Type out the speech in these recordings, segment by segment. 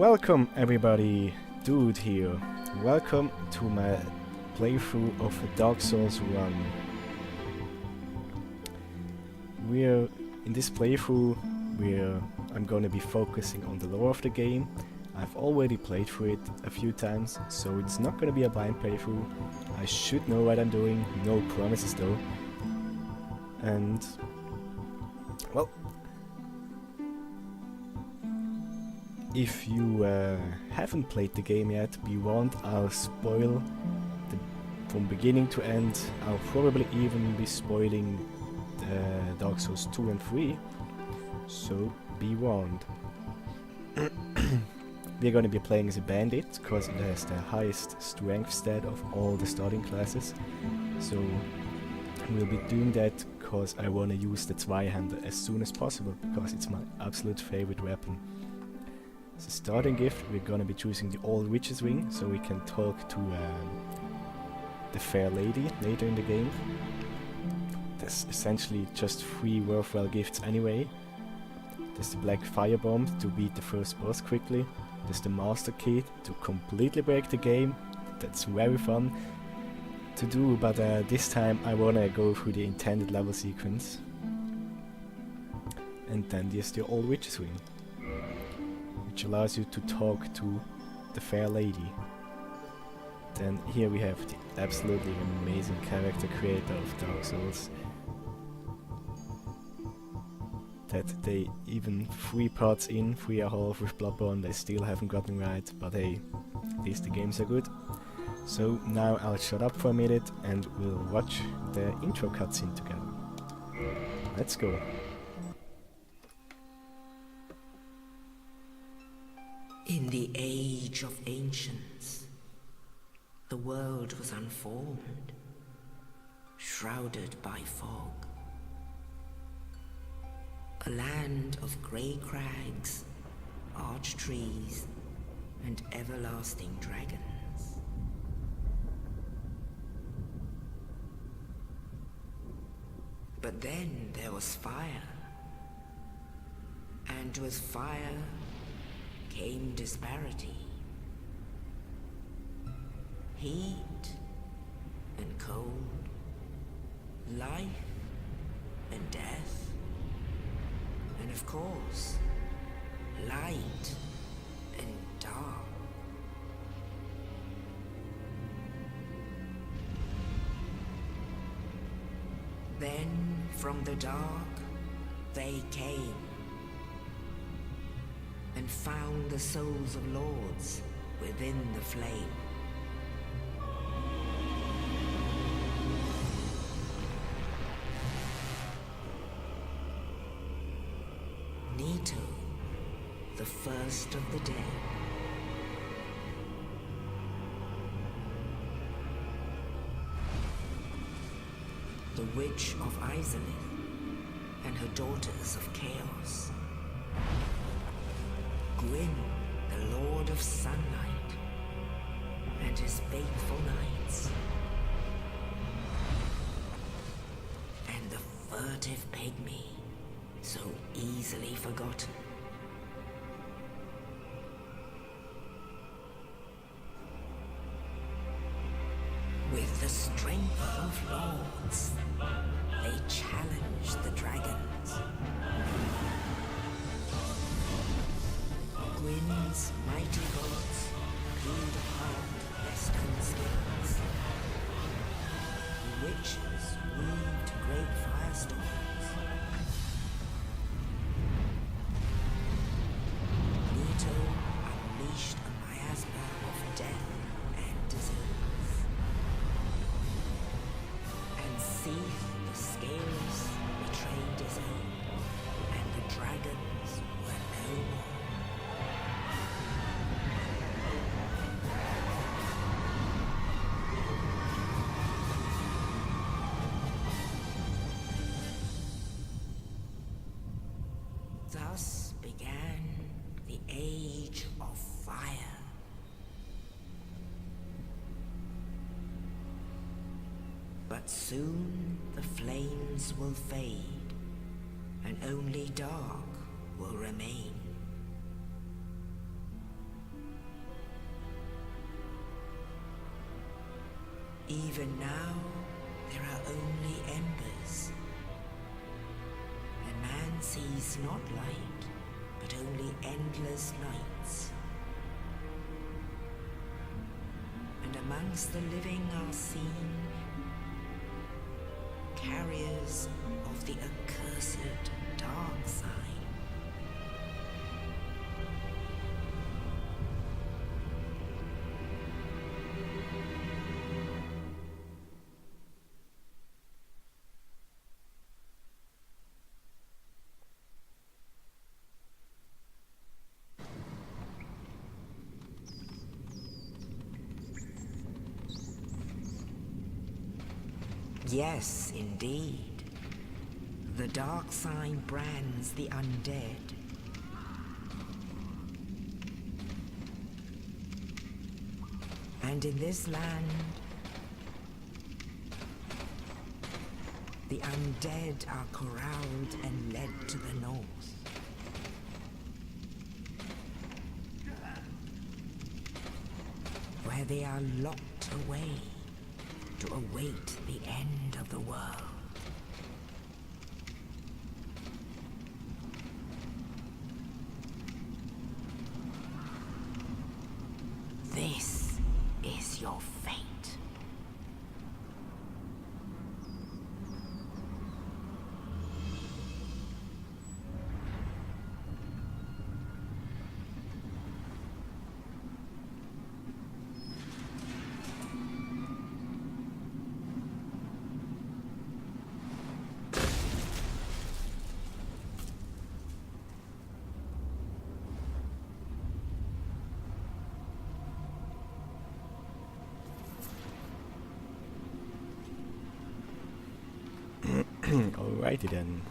Welcome everybody, Dude here. Welcome to my playthrough of Dark Souls 1. In this playthrough, I'm gonna be focusing on the lore of the game. I've already played through it a few times, so it's not gonna be a blind playthrough. I should know what I'm doing, no promises though. And, well, if you haven't played the game yet, be warned, I'll spoil from beginning to end. I'll probably even be spoiling Dark Souls 2 and 3, so be warned. We're going to be playing as a bandit, because it has the highest strength stat of all the starting classes. So we'll be doing that because I want to use the Zweihander as soon as possible, because it's my absolute favorite weapon. As a starting gift, we're gonna be choosing the Old Witch's Ring, so we can talk to the Fair Lady later in the game. There's essentially just 3 worthwhile gifts anyway. There's the Black Firebomb to beat the first boss quickly. There's the Master Key to completely break the game. That's very fun to do, but this time I wanna go through the intended level sequence. And then there's the Old Witch's Ring, which allows you to talk to the Fair Lady. Then here we have the absolutely amazing character creator of Dark Souls. That they even 3 parts in, 3.5 with Bloodborne, they still haven't gotten right, but hey, at least the games are good. So now I'll shut up for a minute and we'll watch the intro cutscene together. Let's go. In the age of ancients, the world was unformed, shrouded by fog. A land of grey crags, arched trees, and everlasting dragons. But then there was fire, and with fire came disparity. Heat and cold, life and death, and of course, light and dark. Then from the dark they came and found the souls of lords within the flame. Nito, the first of the dead. The Witch of Izalith and her daughters of Chaos. Gwyn, the Lord of Sunlight, and his faithful knights. And the furtive pygmy, so easily forgotten. With the strength of lords, they challenged the dragons. Gwyn's mighty bolts peeled apart their stone skins. The witches weaved great firestorms. Nito unleashed a miasma of death and disease. And Seath the Scales betrayed his own, and the dragons were no more. Thus began the Age of Fire. But soon the flames will fade, and only dark will remain. Even now, there are only embers. And man sees not light, but only endless nights. And amongst the living are seen carriers of the accursed dark sign. Yes, indeed. The dark sign brands the undead. And in this land, the undead are corralled and led to the north. Where they are locked away to await the end of the world. This is your fate. Alrighty then.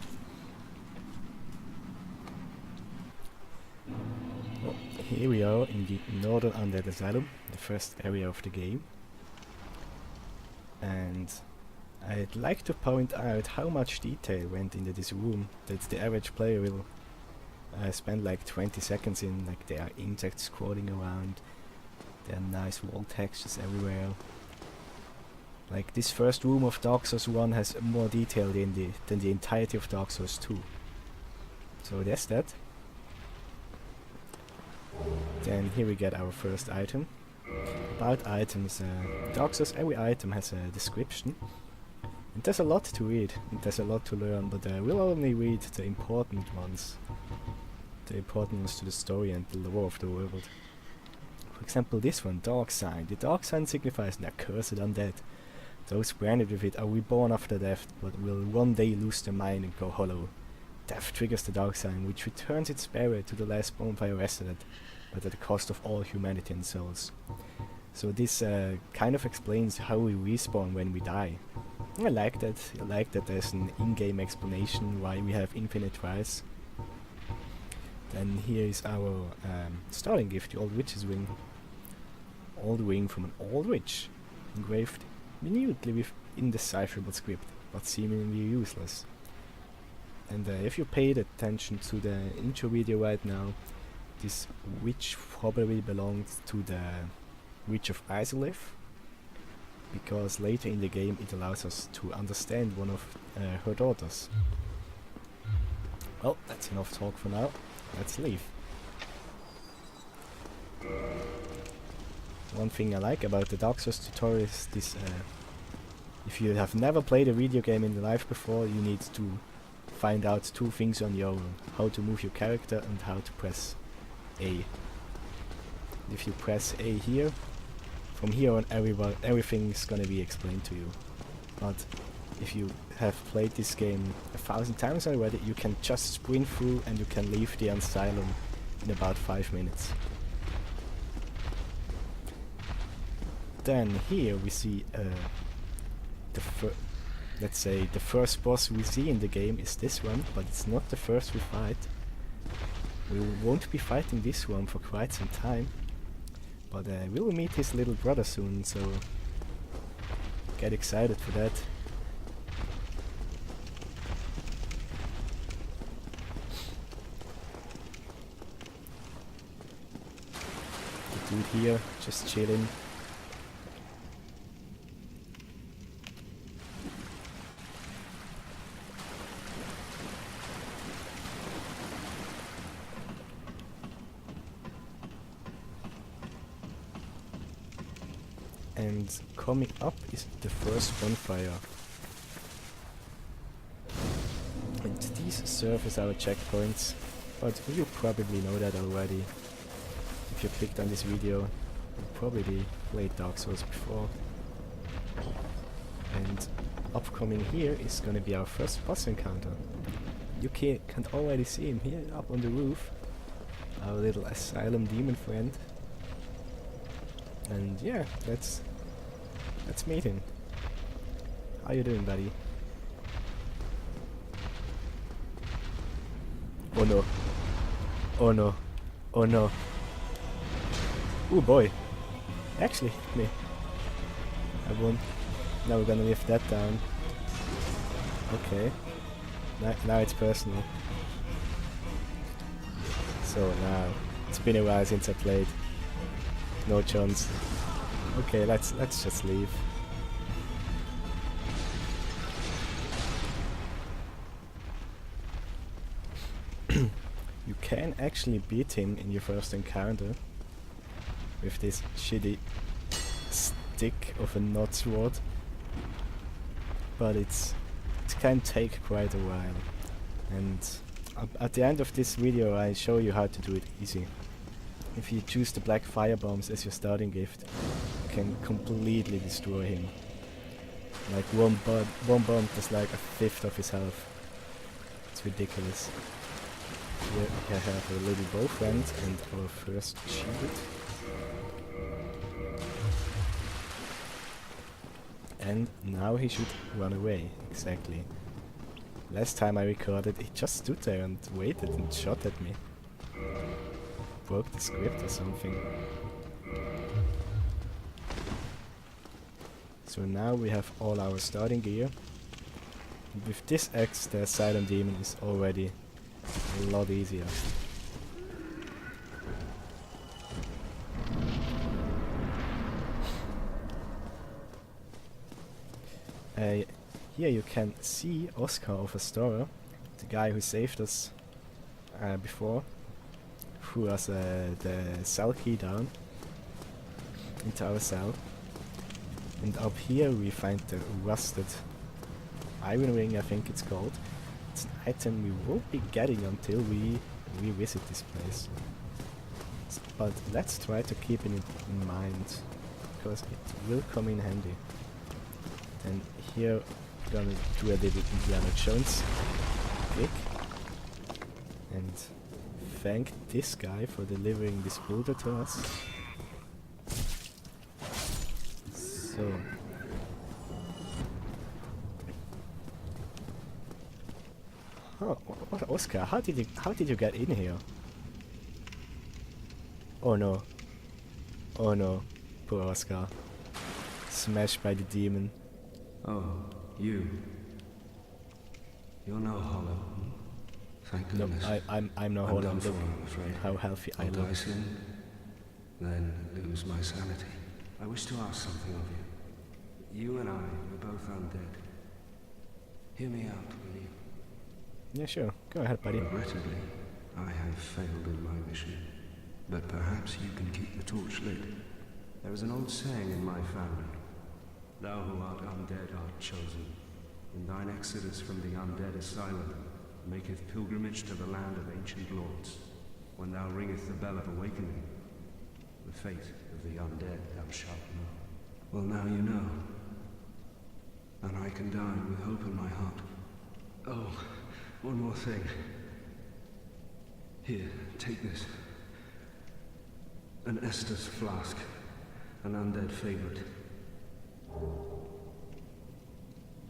Well, here we are in the Northern Undead Asylum, the first area of the game. And I'd like to point out how much detail went into this room that the average player will spend like 20 seconds in. Like, there are insects crawling around, there are nice wall textures everywhere. Like, this first room of Dark Souls 1 has more detail than the entirety of Dark Souls 2. So there's that. Then here we get our first item. About items, Dark Souls, every item has a description. And there's a lot to read, and there's a lot to learn, but we'll only read the important ones. The important ones to the story and the lore of the world. For example, this one, Dark Sign. The Dark Sign signifies the accursed undead. Those branded with it are reborn after death, but will one day lose their mind and go hollow. Death triggers the Dark Sign, which returns its bearer to the last bonfire rested, but at the cost of all humanity and souls. So this kind of explains how we respawn when we die. I like that. I like that there's an in-game explanation why we have infinite tries. Then here is our starting gift, the Old Witch's Ring. Old ring from an old witch, engraved minutely with indecipherable script, but seemingly useless. And if you paid attention to the intro video right now, this witch probably belongs to the Witch of Isolith, because later in the game it allows us to understand one of her daughters. Well, that's enough talk for now. Let's leave. One thing I like about the Dark Souls tutorial is this, if you have never played a video game in your life before, you need to find out two things on your own. How to move your character and how to press A. If you press A here, from here on everything is gonna be explained to you. But if you have played this game 1,000 times already, you can just sprint through and you can leave the asylum in about 5 minutes. Then here we see let's say the first boss we see in the game is this one, but it's not the first we fight. We won't be fighting this one for quite some time, but we'll meet his little brother soon, so get excited for that. The dude here just chilling. And coming up is the first bonfire. And these serve as our checkpoints, but you probably know that already. If you clicked on this video, you probably played Dark Souls before. And upcoming here is gonna be our first boss encounter. You can already see him here up on the roof. Our little asylum demon friend. And yeah, let's meet him. How you doing, buddy? Oh no. Oh no. Oh no. Oh boy. Actually hit me. I won. Now we're gonna lift that down. Okay. Now it's personal. So now, it's been a while since I played. No chance. Okay, let's just leave. You can actually beat him in your first encounter with this shitty stick of a nut sword, but it can take quite a while. And at the end of this video I show you how to do it easy. If you choose the black fire bombs as your starting gift, you can completely destroy him. Like one bomb does like a fifth of his health. It's ridiculous. Here I have a little bow friend and our first shield. And now he should run away, exactly. Last time I recorded, he just stood there and waited and shot at me. Broke the script or something. So now we have all our starting gear. With this axe, the Asylum Demon is already a lot easier. Here you can see Oscar of Astora, the guy who saved us before, threw us the cell key down into our cell. And up here we find the rusted iron ring, I think it's called. It's an item we won't be getting until we revisit this place. But let's try to keep it in mind, because it will come in handy. And here we're gonna do a little Indiana Jones click and thank this guy for delivering this boulder to us. So what, Oscar? How did you get in here? Oh no! Oh no! Poor Oscar, smashed by the demon. Oh, you. You're no hollow. Thank goodness. No, I'm no hollow. Look I'm afraid. how healthy I I'll look. die soon, then lose my sanity. I wish to ask something of you. You and I are both undead. Hear me out, will you? Yeah, sure. Go ahead, buddy. Regrettably, I have failed in my mission. But perhaps you can keep the torch lit. There is an old saying in my family. Thou who art undead art chosen. In thine exodus from the undead asylum, maketh pilgrimage to the land of ancient lords. When thou ringeth the bell of awakening, the fate of the undead thou shalt know. Well, now you know. And I can die with hope in my heart. Oh, one more thing. Here, take this. An Estus flask. An undead favorite.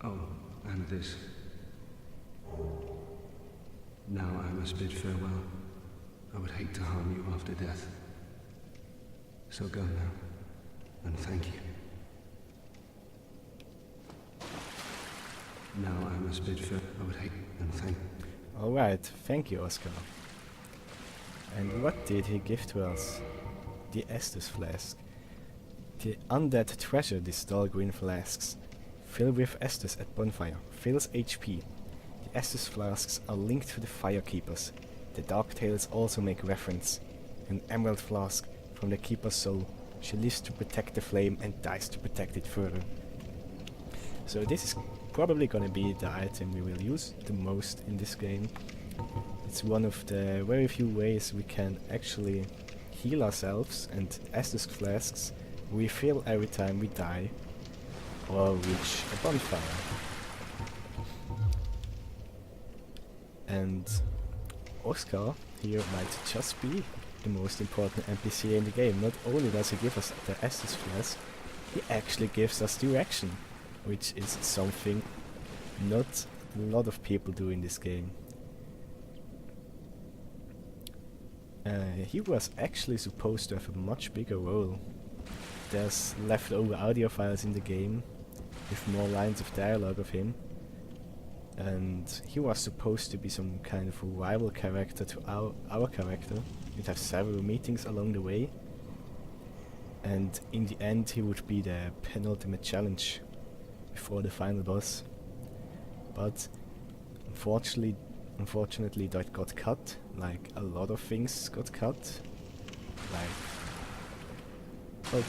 Oh, and this. Now I must bid farewell. I would hate to harm you after death. So go now, and thank you. Now I must bid farewell. I would hate and thank you. Alright, thank you, Oscar. And what did he give to us? The Estus flask. The undead treasure these dull green flasks. Fill with Estus at bonfire. Fills HP. The Estus flasks are linked to the Firekeepers. The Dark Tales also make reference. An emerald flask from the Keeper's soul She lives to protect the flame and dies to protect it further. So this is probably gonna be the item we will use the most in this game. It's one of the very few ways we can actually heal ourselves, and Estus flasks refill every time we die or reach a bonfire. And Oscar here might just be the most important NPC in the game. Not only does he give us the Estus flask, he actually gives us direction, which is something not a lot of people do in this game. He was actually supposed to have a much bigger role. There's leftover audio files in the game with more lines of dialogue of him, and he was supposed to be some kind of a rival character to our character. We'd have several meetings along the way, and in the end he would be the penultimate challenge before the final boss. But unfortunately that got cut, like a lot of things got cut. Like, well,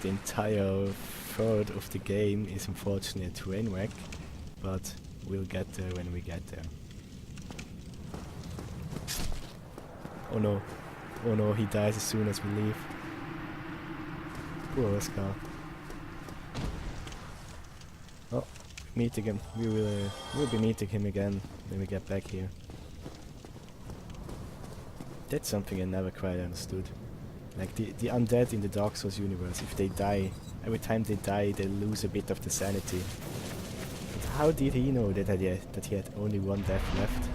the entire third of the game is unfortunately a train wreck, but we'll get there when we get there. Oh no. Oh no, he dies as soon as we leave. Poor Oscar. Oh, meeting him. We'll be meeting him again when we get back here. That's something I never quite understood. Like the undead in the Dark Souls universe, if they die, every time they die they lose a bit of the sanity. But how did he know that he had only one death left?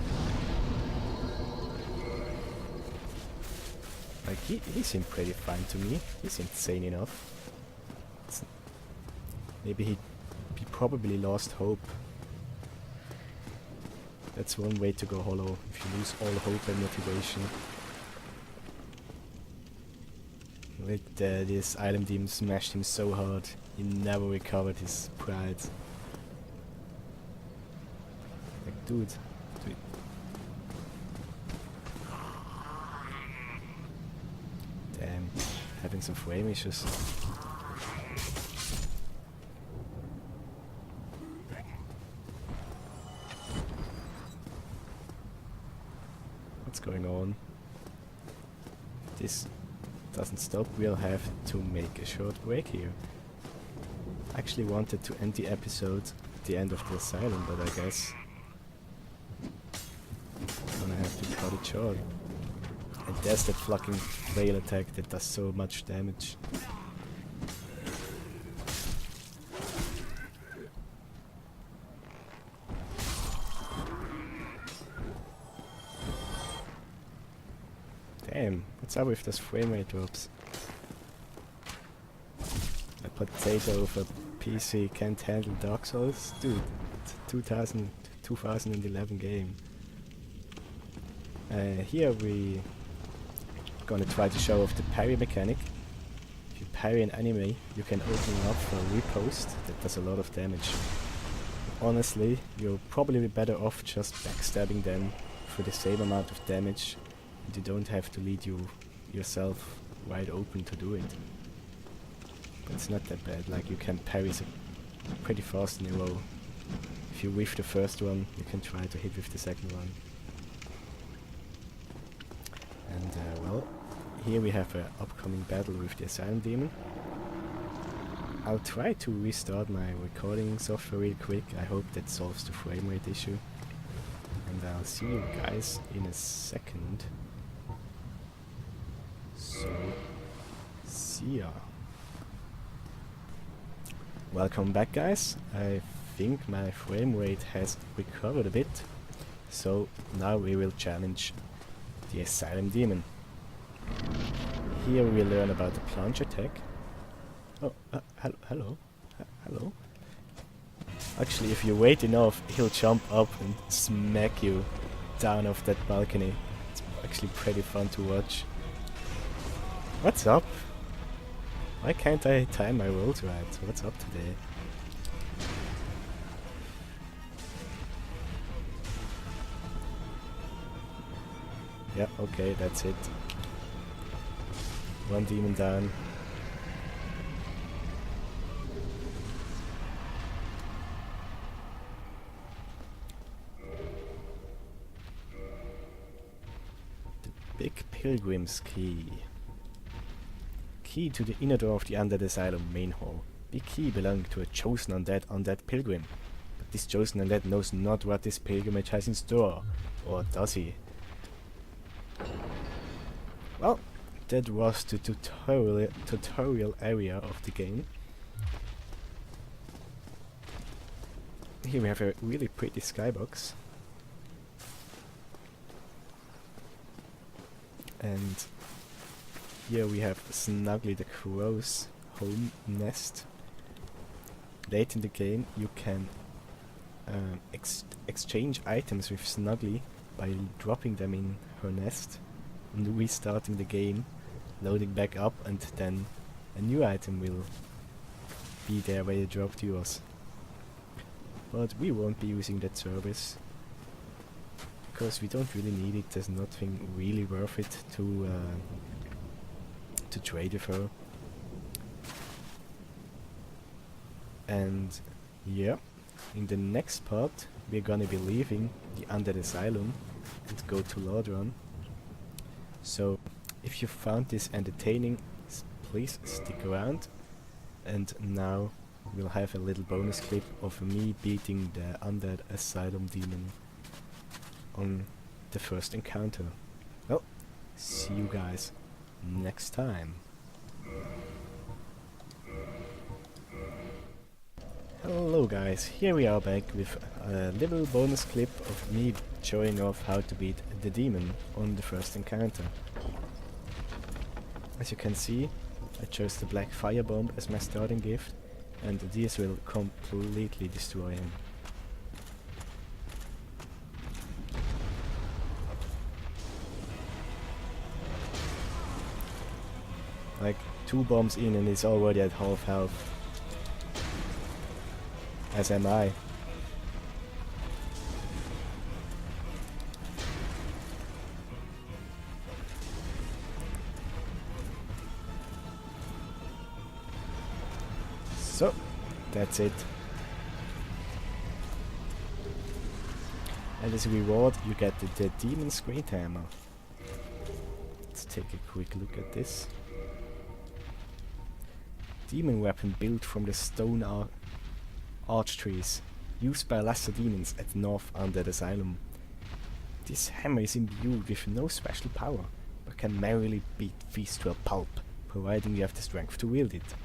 Like he seemed pretty fine to me. He's insane enough. Maybe he probably lost hope. That's one way to go hollow, if you lose all hope and motivation. With this item demon smashed him so hard, he never recovered his pride. Like, dude. Damn, having some frame issues. What's going on? This doesn't stop. We'll have to make a short break here. I actually wanted to end the episode at the end of the asylum, but I guess I'm gonna have to cut it short. And there's that fucking flail attack that does so much damage. Damn, what's up with those frame rate drops? A potato of a PC can't handle Dark Souls? Dude, it's a 2011 game. Here we gonna try to show off the parry mechanic. If you parry an enemy, you can open up for a repost that does a lot of damage. Honestly, you're probably better off just backstabbing them for the same amount of damage. You don't have to lead yourself wide open to do it. But it's not that bad, like you can parry pretty fast in a row. If you whiff the first one, you can try to hit with the second one. And well, here we have an upcoming battle with the Asylum Demon. I'll try to restart my recording software real quick. I hope that solves the frame rate issue. And I'll see you guys in a second. So, see ya. Welcome back, guys. I think my frame rate has recovered a bit. So now we will challenge the Asylum Demon. Here we learn about the plunge attack. Oh, hello. Hello. Actually, if you wait enough, he'll jump up and smack you down off that balcony. It's actually pretty fun to watch. What's up? Why can't I time my rolls right? What's up today? Yeah, okay, that's it. One demon down. Pilgrim's Key. Key to the inner door of the Undead Asylum main hall. The key belonging to a Chosen Undead pilgrim. But this Chosen Undead knows not what this pilgrimage has in store. Or does he? Well, that was the tutorial area of the game. Here we have a really pretty skybox. And here we have Snuggly the crow's home nest. Late in the game you can exchange items with Snuggly by dropping them in her nest and restarting the game, loading back up, and then a new item will be there where you dropped yours. But we won't be using that service because we don't really need it. There's nothing really worth it to trade with her. And yeah, in the next part we're gonna be leaving the Undead Asylum and go to Lordran. So if you found this entertaining, please stick around. And now we'll have a little bonus clip of me beating the Undead Asylum demon on the first encounter. Well, see you guys next time. Hello guys, here we are back with a little bonus clip of me showing off how to beat the demon on the first encounter. As you can see, I chose the black firebomb as my starting gift, and this will completely destroy him. Like 2 bombs in and it's already at half health. As am I. So, that's it. And as a reward you get the demon's great hammer. Let's take a quick look at this. Demon weapon built from the stone arch trees, used by lesser demons at North Undead Asylum. This hammer is imbued with no special power, but can merrily beat beasts to a pulp, providing you have the strength to wield it.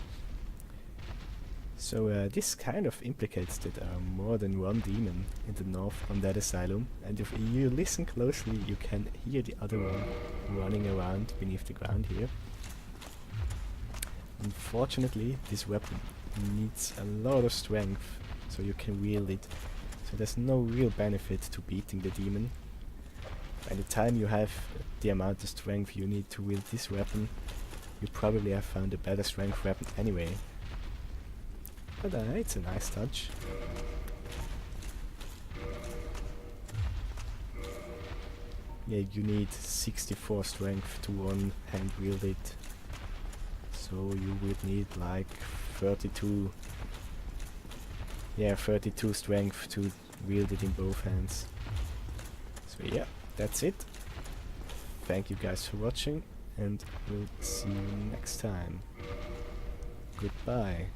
So this kind of implicates that there are more than one demon in the North Undead Asylum, and if you listen closely you can hear the other one running around beneath the ground here. Unfortunately, this weapon needs a lot of strength so you can wield it, so there's no real benefit to beating the demon. By the time you have the amount of strength you need to wield this weapon, you probably have found a better strength weapon anyway. But it's a nice touch. Yeah, you need 64 strength to one-hand wield it. So you would need like 32 strength to wield it in both hands. So yeah, that's it. Thank you guys for watching, and we'll see you next time. Goodbye.